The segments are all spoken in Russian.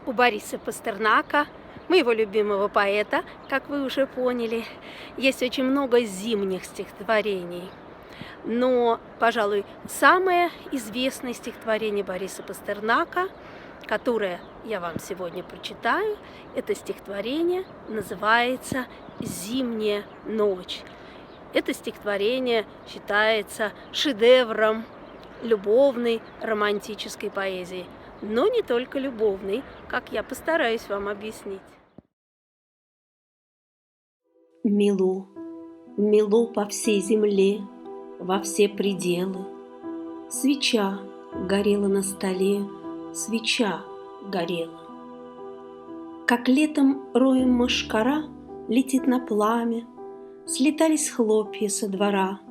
У Бориса Пастернака, моего любимого поэта, как вы уже поняли, есть очень много зимних стихотворений. Но, пожалуй, самое известное стихотворение Бориса Пастернака, которое я вам сегодня прочитаю, это стихотворение называется «Зимняя ночь». Это стихотворение считается шедевром любовной романтической поэзии, но не только любовной, как я постараюсь вам объяснить. Мело, мело по всей земле, во все пределы. Свеча горела на столе, свеча горела. Как летом роем мошкара летит на пламя, слетались хлопья со двора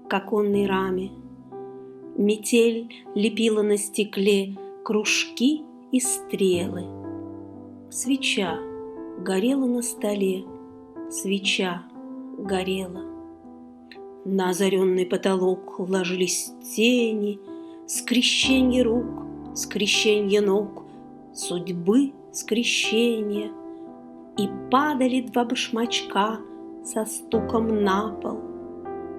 к оконной раме. Метель лепила на стекле кружки и стрелы. Свеча горела на столе, свеча горела. На озаренный потолок ложились тени, скрещенье рук, скрещенье ног, судьбы скрещения, и падали два башмачка со стуком на пол,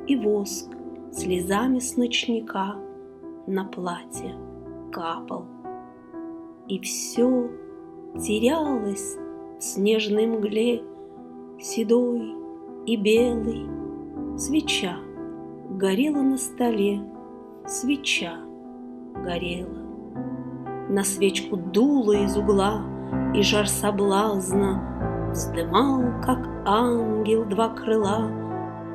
и воск слезами с ночника на платье капал. И все терялось в снежной мгле, седой и белый. Свеча горела на столе, свеча горела. На свечку дуло из угла, и жар соблазна вздымал, как ангел, два крыла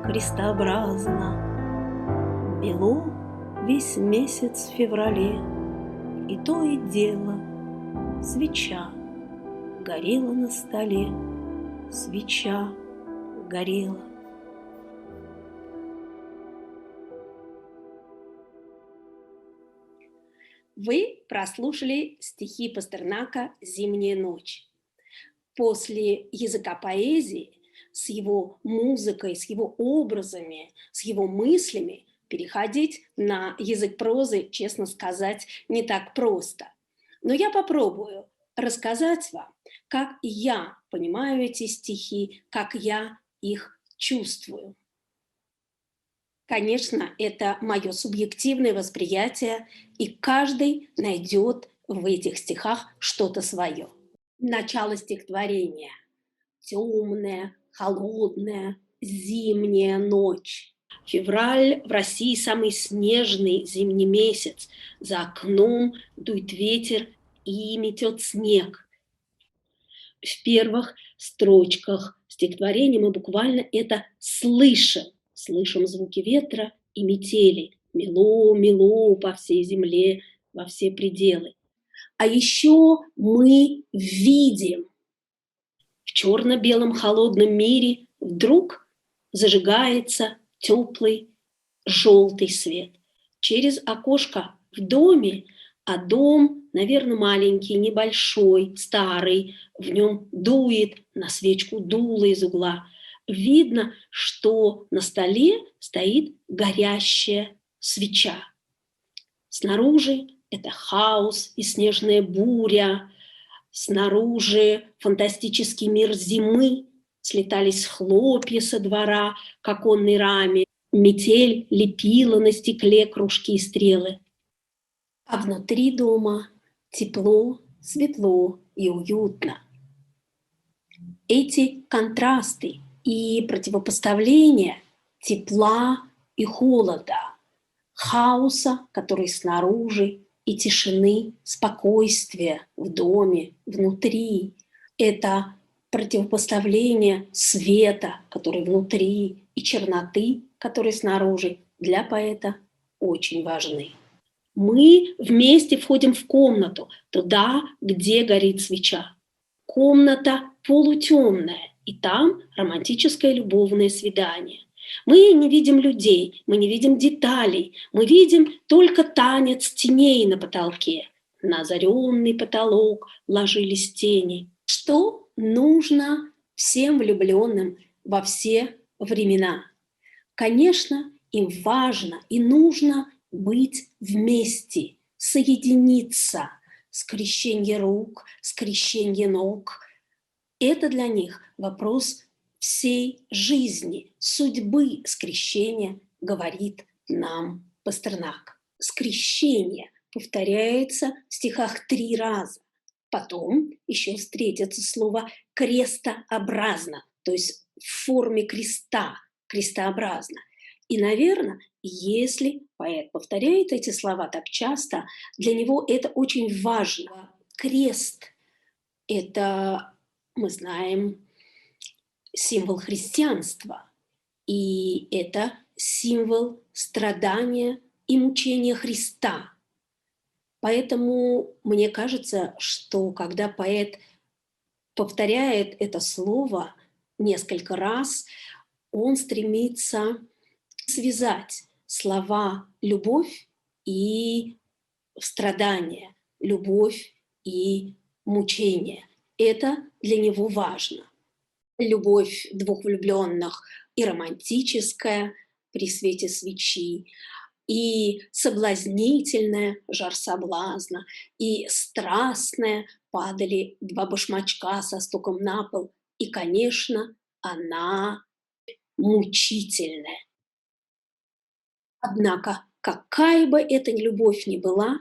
крестообразно. Мело весь месяц в феврале, и то и дело свеча горела на столе, свеча горела. Вы прослушали стихи Пастернака «Зимняя ночь». После языка поэзии, с его музыкой, с его образами, с его мыслями, переходить на язык прозы, честно сказать, не так просто. Но я попробую рассказать вам, как я понимаю эти стихи, как я их чувствую. Конечно, это мое субъективное восприятие, и каждый найдет в этих стихах что-то свое. Начало стихотворения. Темная, холодная, зимняя ночь. Февраль в России самый снежный зимний месяц. За окном дует ветер и метет снег. В первых строчках стихотворения мы буквально это слышим. Слышим звуки ветра и метели. Мело, мело по всей земле, во все пределы. А еще мы видим. В черно-белом холодном мире вдруг зажигается теплый желтый свет. Через окошко в доме, а дом, наверное, маленький, небольшой, старый, в нем дует, на свечку дуло из угла. Видно, что на столе стоит горящая свеча. Снаружи это хаос и снежная буря, снаружи фантастический мир зимы, слетались хлопья со двора к оконной раме, метель лепила на стекле кружки и стрелы. А внутри дома тепло, светло и уютно. Эти контрасты и противопоставления тепла и холода, хаоса, который снаружи, и тишины, спокойствия в доме, внутри. Это противопоставление света, который внутри, и черноты, который снаружи, для поэта очень важны. Мы вместе входим в комнату, туда, где горит свеча. Комната полутемная, и там романтическое любовное свидание. Мы не видим людей, мы не видим деталей, мы видим только танец теней на потолке. На озаренный потолок ложились тени. Что нужно всем влюбленным во все времена? Конечно, им важно и нужно быть вместе, соединиться, скрещение рук, скрещение ног. Это для них вопрос всей жизни, судьбы скрещения, говорит нам Пастернак. Скрещение повторяется в стихах 3 раза. Потом еще встретится слово «крестообразно», то есть в форме креста, крестообразно. И, наверное, если поэт повторяет эти слова так часто, для него это очень важно. Крест – это, мы знаем, символ христианства, и это символ страдания и мучения Христа. Поэтому мне кажется, что когда поэт повторяет это слово несколько раз, он стремится связать слова «любовь» и «страдание», «любовь» и «мучение». Это для него важно. Любовь двух влюбленных и романтическая при свете свечи, и соблазнительная, жар соблазна, и страстная, падали 2 башмачка со стуком на пол, и, конечно, она мучительная. Однако, какая бы эта любовь ни была,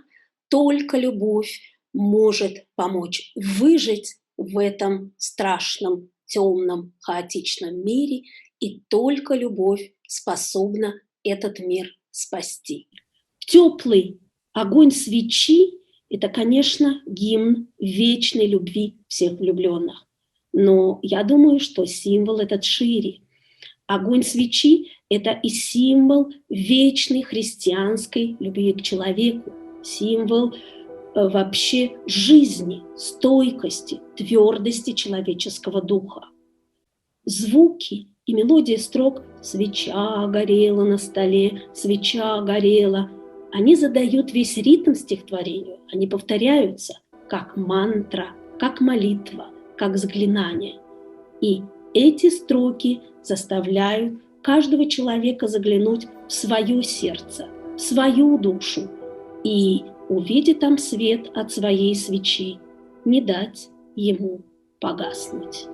только любовь может помочь выжить в этом страшном, темном, хаотичном мире, и только любовь способна этот мир спасти. Теплый огонь свечи – это, конечно, гимн вечной любви всех влюбленных. Но я думаю, что символ этот шире. Огонь свечи – это и символ вечной христианской любви к человеку, символ вообще жизни, стойкости, твердости человеческого духа. Звуки и мелодия строк «свеча горела на столе», «свеча горела» – они задают весь ритм стихотворению, они повторяются как мантра, как молитва, как заклинание. И эти строки заставляют каждого человека заглянуть в свое сердце, в свою душу и увидеть там свет от своей свечи, не дать ему погаснуть.